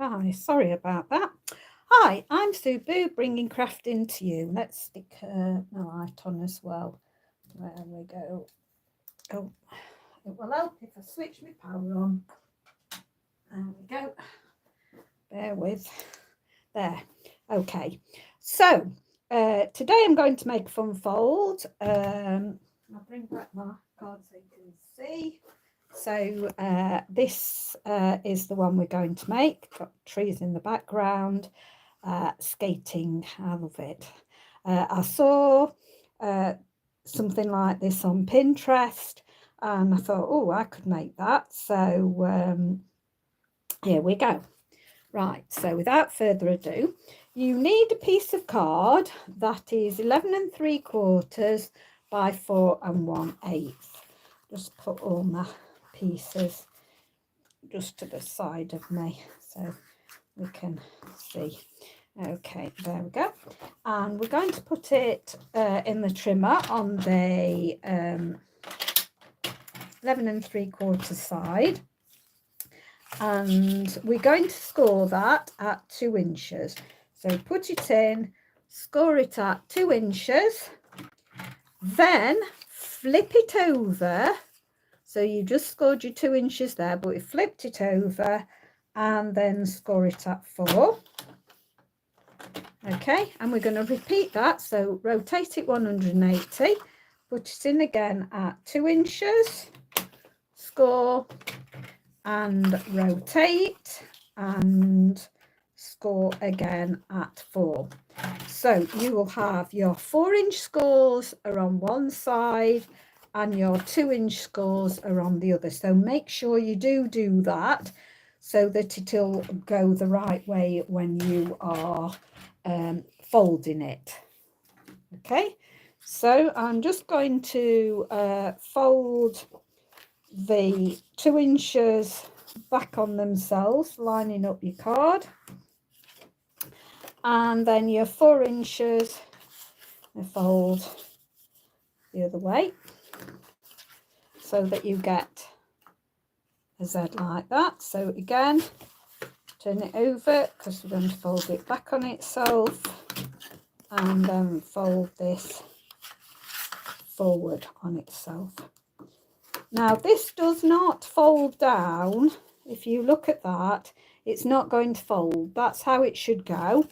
Hi, sorry about that. Hi, I'm Sue Boo, bringing crafting to you. Let's stick my light on as well. There we go. Oh, it will help if I switch my power on. There we go. Bear with. There. Okay. So, today I'm going to make a fun fold. I'll bring back my card so you can see. So this is the one we're going to make. Got trees in the background, skating. I love it. I saw something like this on Pinterest, and I thought, oh, I could make that. So here we go. Right, so without further ado, you need a piece of card that is 11 3/4 by 4 1/8. Just put all my pieces just to the side of me so we can see. Okay, there we go. And we're going to put it in the trimmer on the 11 3/4 side. And we're going to score that at 2 inches. So put it in, score it at 2 inches, then flip it over. So you just scored your 2 inches there, but you flipped it over and then score it at 4. Okay, and we're going to repeat that. So rotate it 180, put it in again at 2 inches, score and rotate and score again at 4. So you will have your 4-inch scores are on one side and your 2-inch scores are on the other. So make sure you do that so that it'll go the right way when you are folding it. Okay, so I'm just going to fold the 2 inches back on themselves, lining up your card, and then your 4 inches fold the other way so that you get a Z like that. So again, turn it over because we're going to fold it back on itself, and then fold this forward on itself. Now this does not fold down. If you look at that, it's not going to fold. That's how it should go.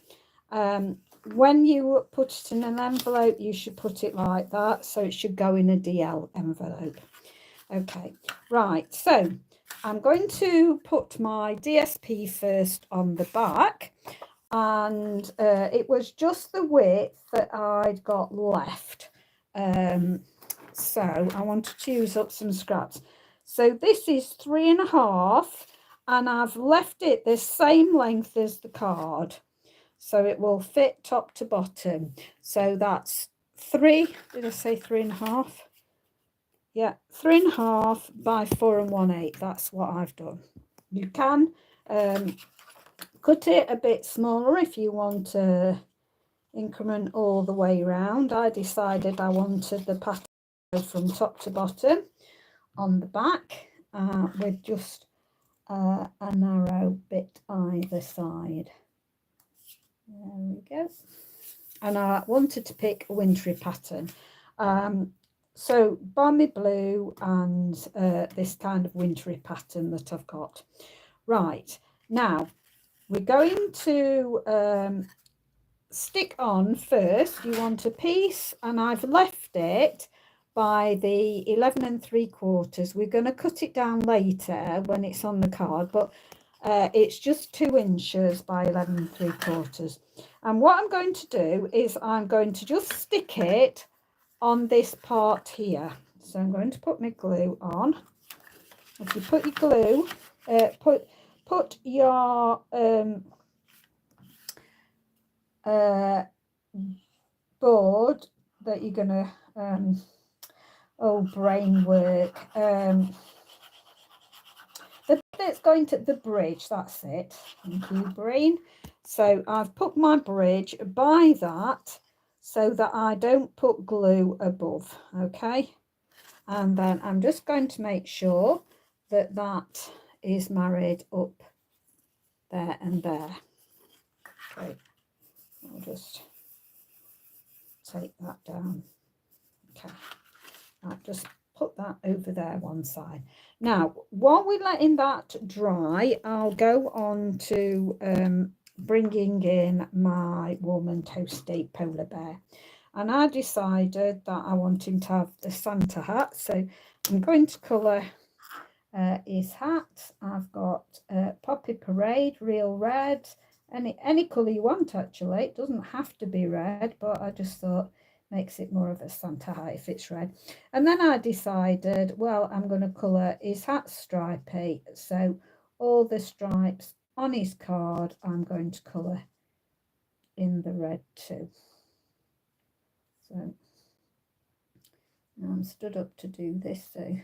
When you put it in an envelope, you should put it like that. So it should go in a DL envelope. Okay, right. So I'm going to put my DSP first on the back. And it was just the width that I'd got left. So I wanted to use up some scraps. So this is 3.5, and I've left it the same length as the card, so it will fit top to bottom. So that's 3. Did I say 3.5? Yeah, 3.5 by 4 1/8. That's what I've done. You can cut it a bit smaller if you want to increment all the way around. I decided I wanted the pattern from top to bottom on the back with just a narrow bit either side. There we go. And I wanted to pick a wintry pattern. So balmy blue and this kind of wintry pattern that I've got. Right, now we're going to stick on first. You want a piece, and I've left it by the 11 3/4. We're going to cut it down later when it's on the card, but it's just 2 inches by 11 3/4. And what I'm going to do is I'm going to just stick it on this part here. So I'm going to put my glue on. If you put your glue, put your board that you're gonna brain work, the bit that's going to the bridge, that's it. Thank you, brain. So I've put my bridge by that so that I don't put glue above. Okay, and then I'm just going to make sure that that is married up there and there. Okay, I'll just take that down. Okay, I'll just put that over there one side. Now, while we're letting that dry, I'll go on to bringing in my warm and toasty polar bear. And I decided that I want him to have the Santa hat, so I'm going to colour his hat. I've got Poppy Parade, real red, any colour you want actually. It doesn't have to be red, but I just thought makes it more of a Santa hat if it's red. And then I decided, well, I'm going to colour his hat stripy, so all the stripes on his card I'm going to colour in the red too. So now I'm stood up to do this, so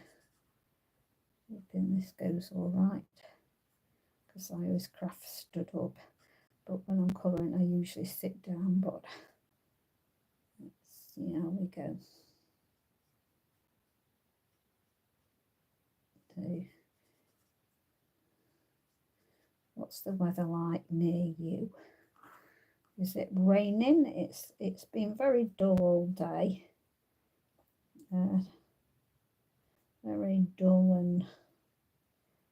hoping this goes all right, because I always craft stood up, but when I'm colouring I usually sit down. But let's see how we go. So, what's the weather like near you? Is it raining? It's been very dull all day, very dull, and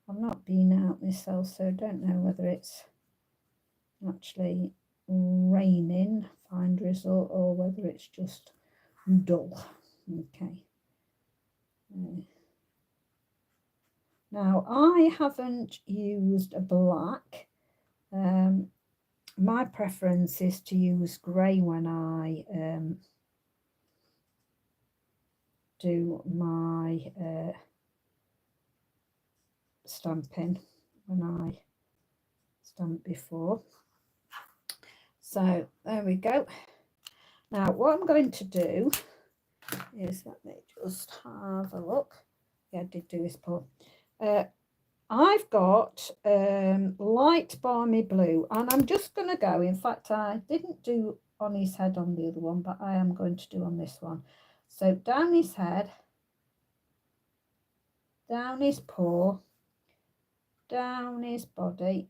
I've not been out myself, so I don't know whether it's actually raining, fine drizzle, or whether it's just dull. Okay. Now I haven't used a black. My preference is to use grey when I do my stamping, when I stamp before. So there we go. Now what I'm going to do is, let me just have a look. Yeah, I did do this part. I've got light balmy blue, and I'm just going to go, in fact I didn't do on his head on the other one, but I am going to do on this one. So down his head, down his paw, down his body,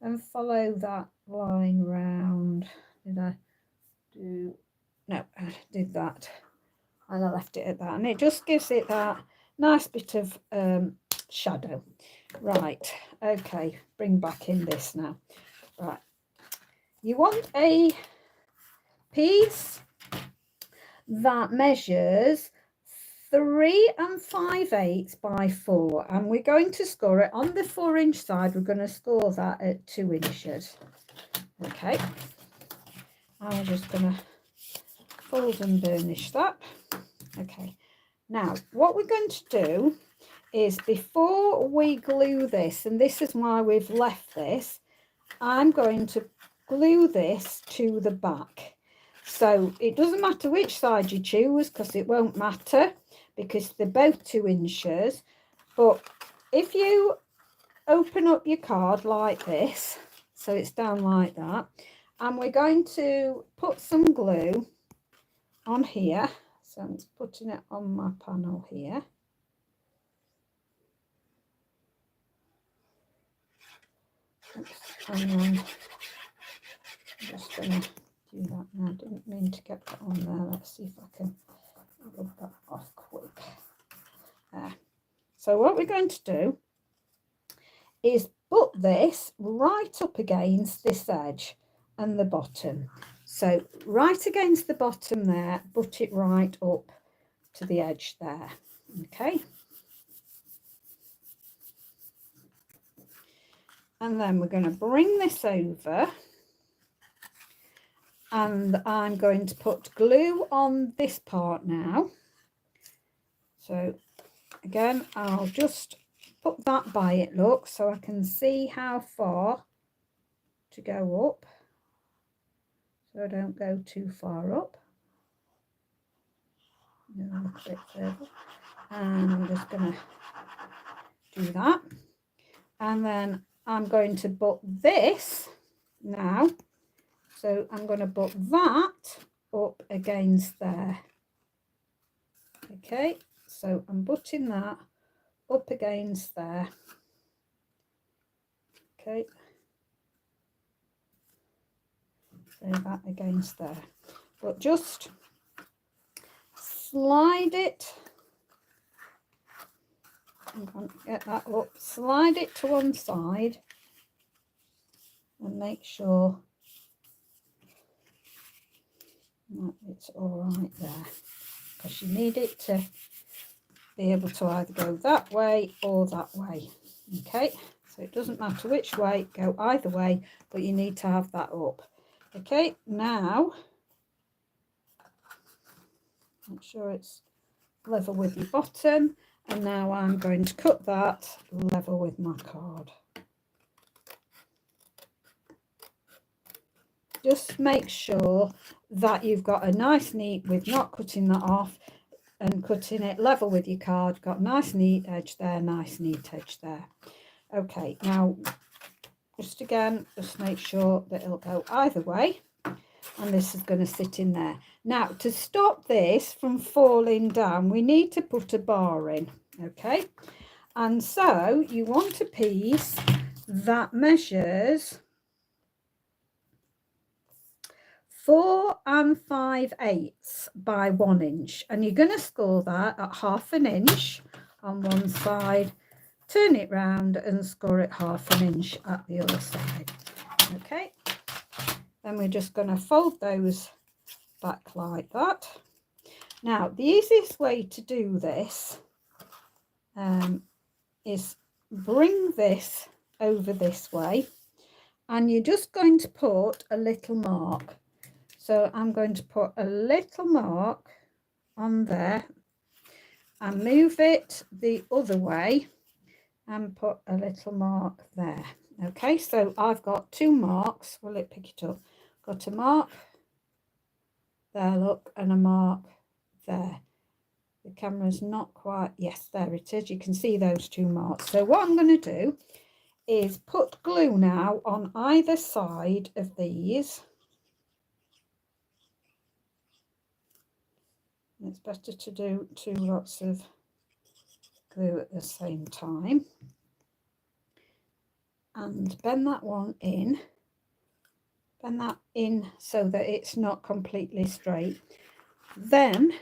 and follow that line round. Did I do? No, I did that, and I left it at that, and it just gives it that nice bit of shadow. Right, okay, bring back in this now. Right, you want a piece that measures 3 5/8 by 4, and we're going to score it on the 4-inch side. We're going to score that at 2 inches. Okay, I'm just going to fold and burnish that. Okay, now what we're going to do is, before we glue this, and this is why we've left this, I'm going to glue this to the back. So it doesn't matter which side you choose, because it won't matter, because they're both 2 inches. But if you open up your card like this, so it's down like that, and we're going to put some glue on here. So I'm just putting it on my panel here. And then I'm just going to do that now. I didn't mean to get that on there. Let's see if I can rub that off quick. There. So what we're going to do is butt this right up against this edge and the bottom. So right against the bottom there, butt it right up to the edge there. Okay. And then we're going to bring this over, and I'm going to put glue on this part now. So again, I'll just put that by it, look, so I can see how far to go up, so I don't go too far up. A bit further. And I'm just going to do that, and then I'm going to butt this now. So I'm going to butt that up against there. Okay, so I'm butting that up against there. Okay, so that against there, but just slide it. I'm going to get that up, slide it to one side and make sure that it's all right there, because you need it to be able to either go that way or that way. Okay, so it doesn't matter which way, go either way, but you need to have that up. Okay, now make sure it's level with your bottom, and now I'm going to cut that level with my card. Just make sure that you've got a nice neat with not cutting that off and cutting it level with your card. Got nice neat edge there, nice neat edge there. Okay, now just again, just make sure that it'll go either way, and this is going to sit in there. Now, to stop this from falling down, we need to put a bar in. Okay, and so you want a piece that measures 4 5/8 by 1 inch, and you're going to score that at 1/2 inch on one side, turn it round and score it 1/2 inch at the other side. Okay, then we're just going to fold those back like that. Now, the easiest way to do this is bring this over this way, and you're just going to put a little mark. So I'm going to put a little mark on there and move it the other way and put a little mark there. Okay, so I've got 2 marks. Will it pick it up? Got a mark there, look, and a mark there. The camera's not quite, yes, there it is. You can see those 2 marks. So what I'm going to do is put glue now on either side of these. It's better to do 2 lots of glue at the same time, and bend that one in, bend that in so that it's not completely straight. Then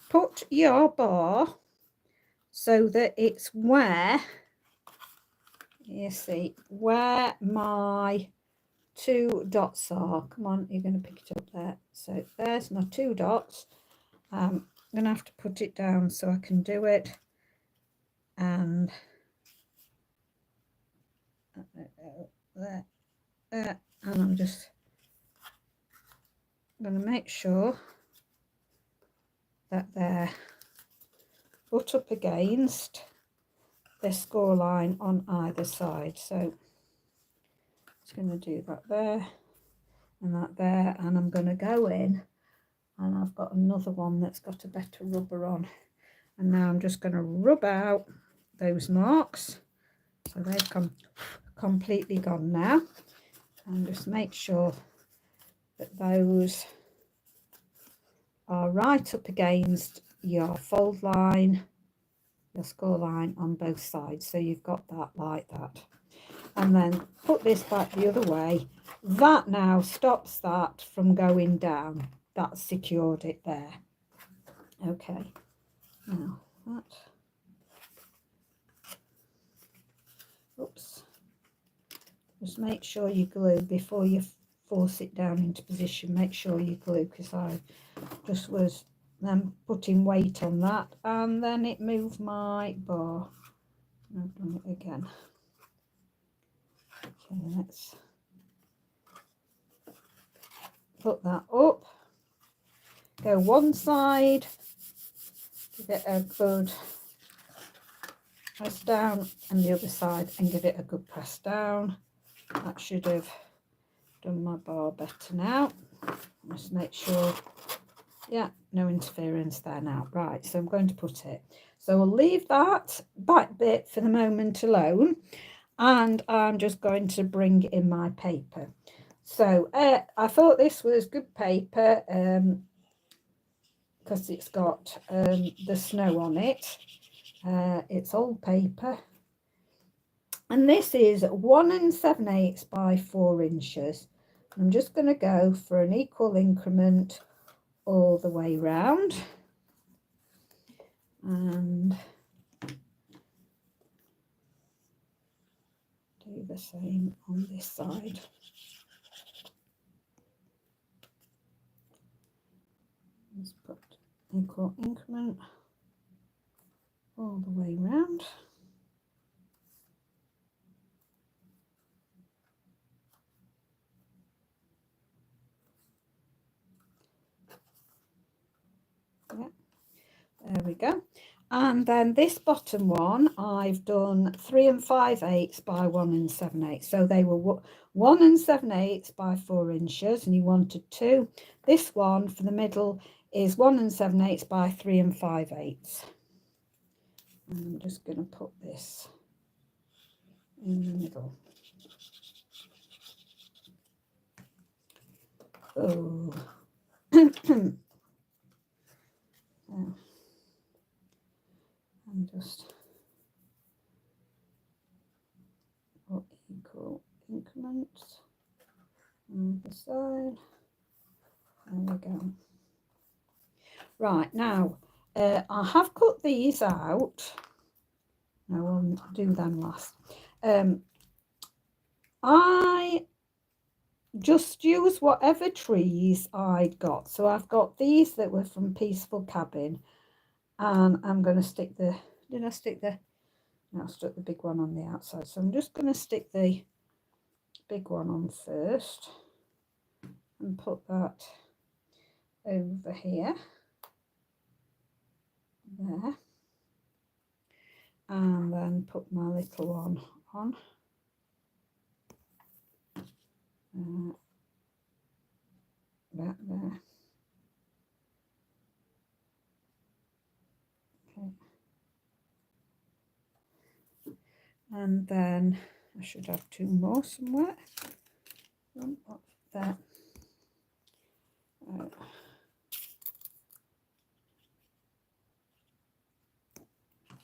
put your bar so that it's where, you see, where my 2 dots are. Come on, you're going to pick it up there. So there's my 2 dots. I'm going to have to put it down so I can do it, and there, and I'm just going to make sure that they're put up against the score line on either side. So it's going to do that there and that there, and I'm going to go in, and I've got another one that's got a better rubber on, and now I'm just going to rub out those marks so they've completely gone now, and just make sure that those are right up against your fold line, your score line on both sides. So you've got that like that, and then put this back the other way. That now stops that from going down. That's secured it there. Okay, now that, oops, just make sure you glue before you force it down into position. Make sure you glue, because I just was then putting weight on that, and then it moved my bar. I've done it again. Okay, let's put that up, go one side, give it a good press down, and the other side, and give it a good press down. That should have done my bar better now. Just make sure, yeah, no interference there now. Right, so I'm going to put it, so we'll leave that back bit for the moment alone, and I'm just going to bring in my paper. So I thought this was good paper because it's got the snow on it. It's old paper, And this is 1 7/8 by 4 inches. I'm just going to go for an equal increment all the way round, and do the same on this side. Let's put equal increment all the way round. Yeah, there we go. And then this bottom one, I've done 3 5/8 by 1 7/8. So they were 1 7/8 by 4 inches, and you wanted 2. This one for the middle is 1 7/8 by 3 5/8. I'm just going to put this in the middle. Oh. And just put equal increments on the side. There we go. Right, now I have cut these out. I will do them last. I just use whatever trees I'd got. So I've got these that were from Peaceful Cabin, and I'm going to stick the, did I stick the, no, I stuck the big one on the outside. So I'm just going to stick the big one on first and put that over here, there, and then put my little one on. That there. Okay. And then I should have 2 more somewhere. One up there.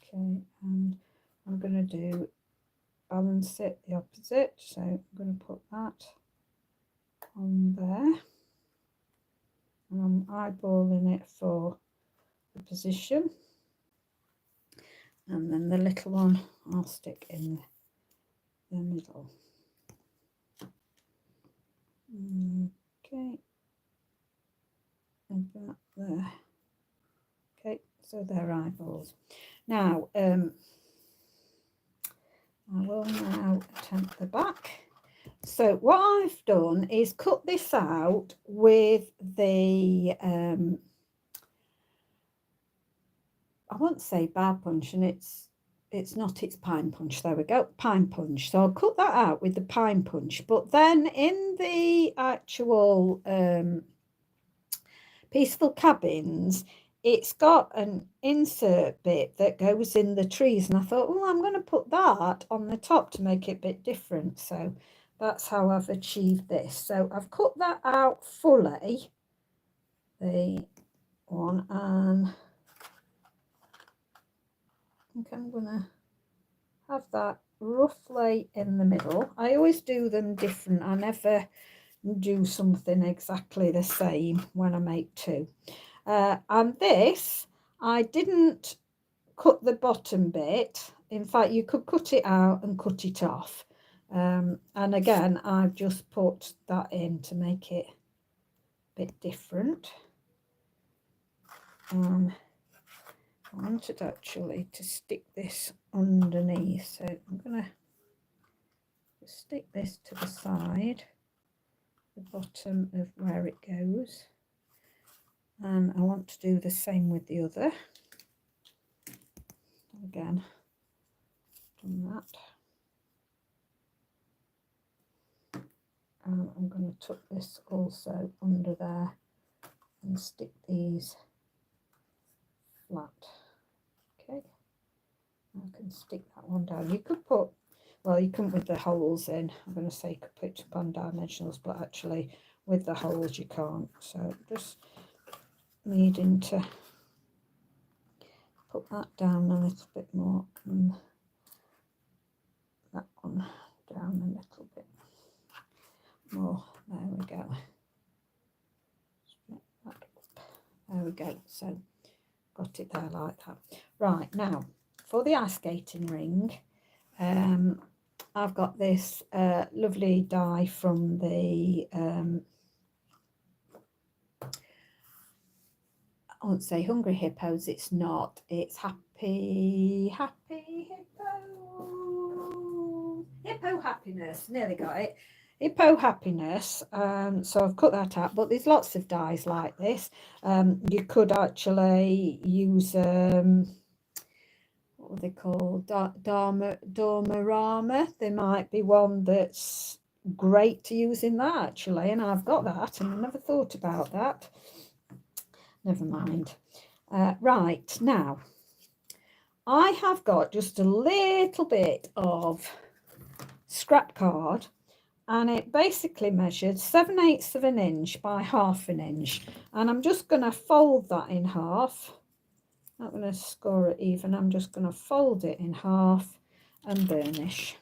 Okay, and I'm going to do balance it the opposite, so I'm going to put that on there, and I'm eyeballing it for the position, and then the little one I'll stick in the middle. Okay, and that there. Okay, so they're eyeballs. Now I will now attempt the back. So what I've done is cut this out with the I won't say bow punch, and it's not, it's pine punch. There we go, pine punch. So I'll cut that out with the pine punch, but then in the actual Peaceful Cabins, it's got an insert bit that goes in the trees, and I thought, oh, I'm going to put that on the top to make it a bit different. So that's how I've achieved this. So I've cut that out fully, the one, and I think I'm going to have that roughly in the middle. I always do them different. I never do something exactly the same when I make 2. And this, I didn't cut the bottom bit. In fact, you could cut it out and cut it off. And again, I've just put that in to make it a bit different. I wanted actually to stick this underneath, so I'm going to stick this to the side, the bottom of where it goes, and I want to do the same with the other. Again, done that. And I'm going to tuck this also under there and stick these flat. Okay, I can stick that one down. You could put, well, you couldn't with the holes in. I'm going to say you could put up on dimensionals, but actually with the holes you can't. So just needing to put that down a little bit more, and that we go. So got it there like that. Right, now for the ice skating ring, I've got this lovely die from the I won't say Hungry Hippos, it's not, it's Happy Hippo Happiness, nearly got it, Hippo Happiness. So I've cut that out, but there's lots of dies like this. You could actually use what are they called, Dormarama. There might be one that's great to use in that actually, and I've got that and I never thought about that. Never mind. Right, now I have got just a little bit of scrap card, and it basically measured 7/8 of an inch by 1/2 an inch, and I'm just going to fold that in half. I'm not going to score it even, I'm just going to fold it in half and burnish.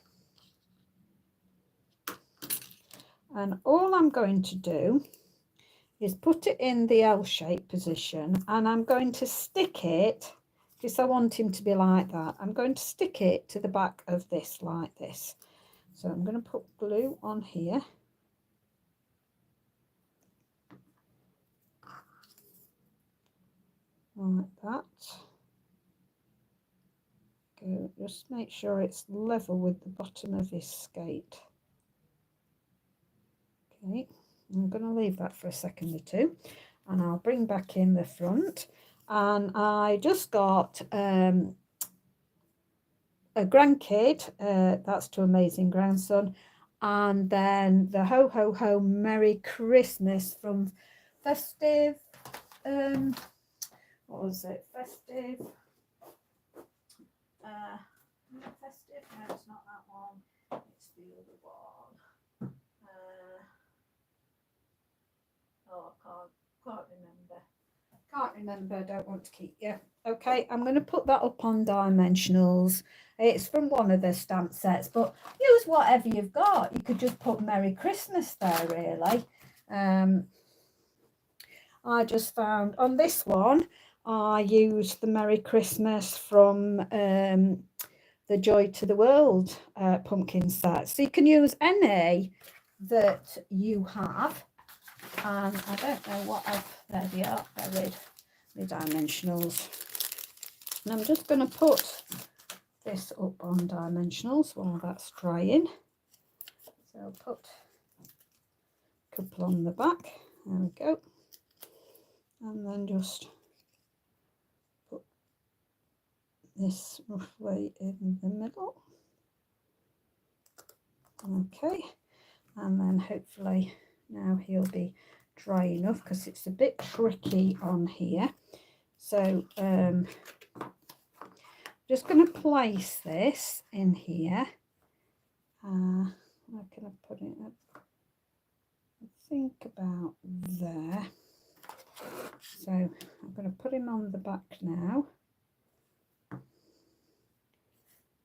And all I'm going to do is put it in the L-shaped position, and I'm going to stick it, because I want him to be like that, I'm going to stick it to the back of this like this. So I'm going to put glue on here. Like that. Go, just make sure it's level with the bottom of his skate. Okay, I'm going to leave that for a second or two, and I'll bring back in the front. And I just got a grandkid, that's to Amazing Grandson, and then the Ho Ho Ho Merry Christmas from Festive, what was it, Festive, Festive, no it's not that one, it's the other one, oh I can't remember, don't want to keep you. Okay, I'm going to put that up on dimensionals. It's from one of the stamp sets, but use whatever you've got. You could just put Merry Christmas there, really. I just found on this one, I used the Merry Christmas from the Joy to the World pumpkin set. So you can use any that you have. And I don't know what there they are, buried, the dimensionals. And I'm just going to put this up on dimensionals while that's drying. So I'll put a couple on the back, there we go. And then just put this roughly in the middle. Okay, and then hopefully now he'll be dry enough, because it's a bit tricky on here. So just going to place this in here. Where can I put it up? I think about there. So I'm going to put him on the back now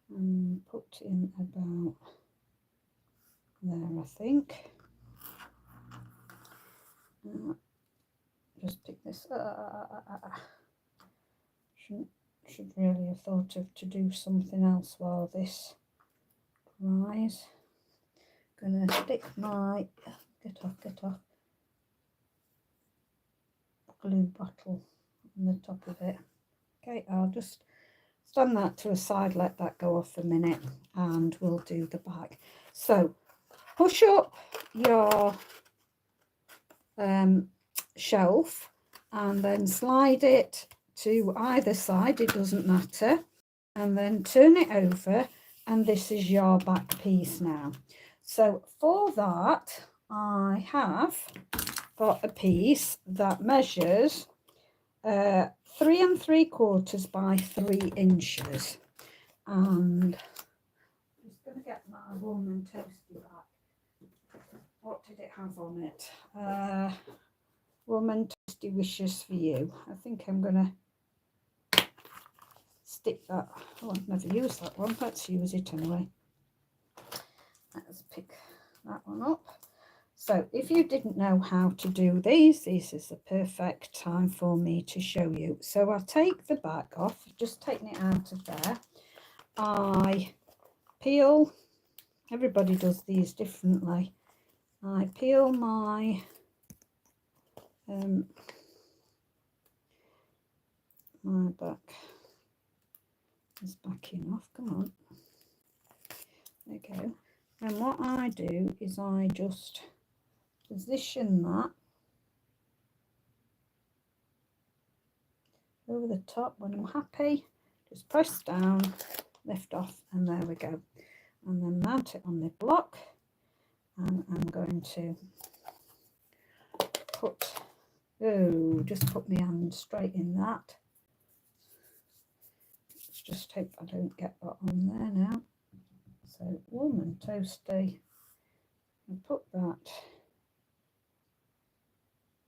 and put him about there, I think. Just pick this up. Should really have thought of to do something else while this dries. Gonna stick my get off glue bottle on the top of it. Okay, I'll just stand that to a side, let that go off a minute, and we'll do the back. So push up your shelf and then slide it to either side, it doesn't matter, and then turn it over, and this is your back piece now. So for that I have got a piece that measures 3 3/4 by 3 inches, and I'm just going to get my warm and toasty back. What did it have on it? Warm and toasty wishes for you. I think I'm going to stick that. Oh, I've never used that one. Let's use it anyway. Let's pick that one up. So if you didn't know how to do these, this is the perfect time for me to show you. So I'll take the back off, just taking it out of there. I peel, everybody does these differently. I peel my my back is backing off, come on, there you go. And what I do is I just position that over the top. When I'm happy, just press down, lift off, and there we go. And then mount it on the block, and I'm going to put, just put my hand straight in that. Let's just hope I don't get that on there now. So warm and toasty, and put that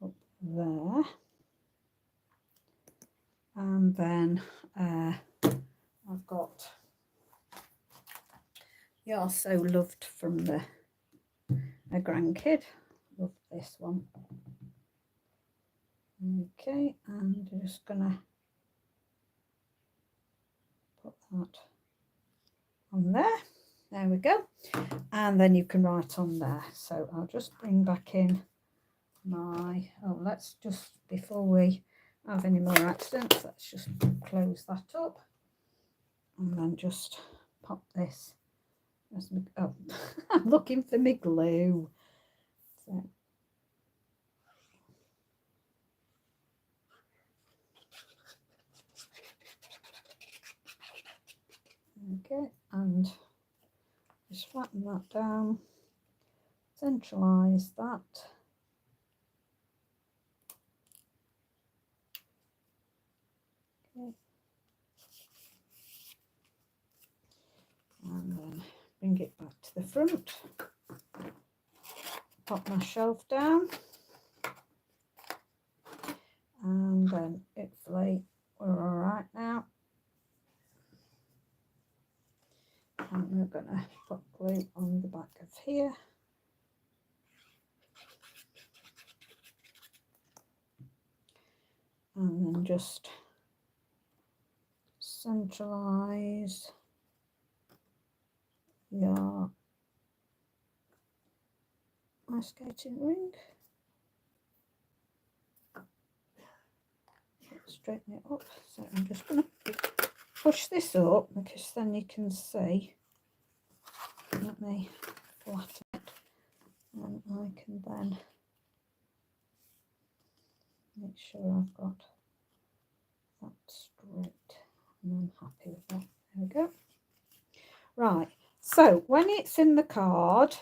up there, and then I've got You're So Loved from a grandkid. Love this one. Okay, and I'm just gonna put that on there. There we go. And then you can write on there. So I'll just bring back in my, let's just, before we have any more accidents, let's just close that up and then just pop this. I'm looking for my glue. So, okay, and just flatten that down, centralise that. Okay. And then bring it back to the front, pop my shelf down, and then hopefully we're all right now. And we're going to put glue on the back of here. And then just centralise your skating ring. Straighten it up. So I'm just going to push this up because then you can see. Let me flatten it, and I can then make sure I've got that straight, and I'm happy with that. There we go. Right, so when it's in the card,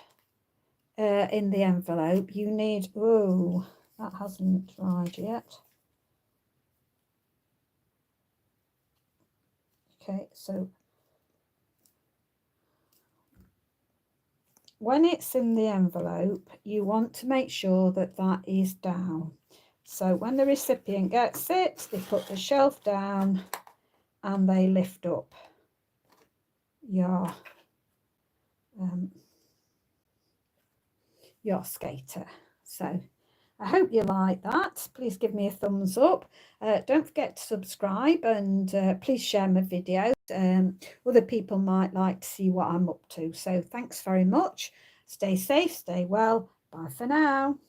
in the envelope, you need, oh, that hasn't dried yet. Okay, so when it's in the envelope, you want to make sure that that is down. So when the recipient gets it, they put the shelf down and they lift up your skater. So I hope you like that. Please give me a thumbs up. Don't forget to subscribe, and please share my videos. Other people might like to see what I'm up to. So thanks very much. Stay safe, stay well. Bye for now.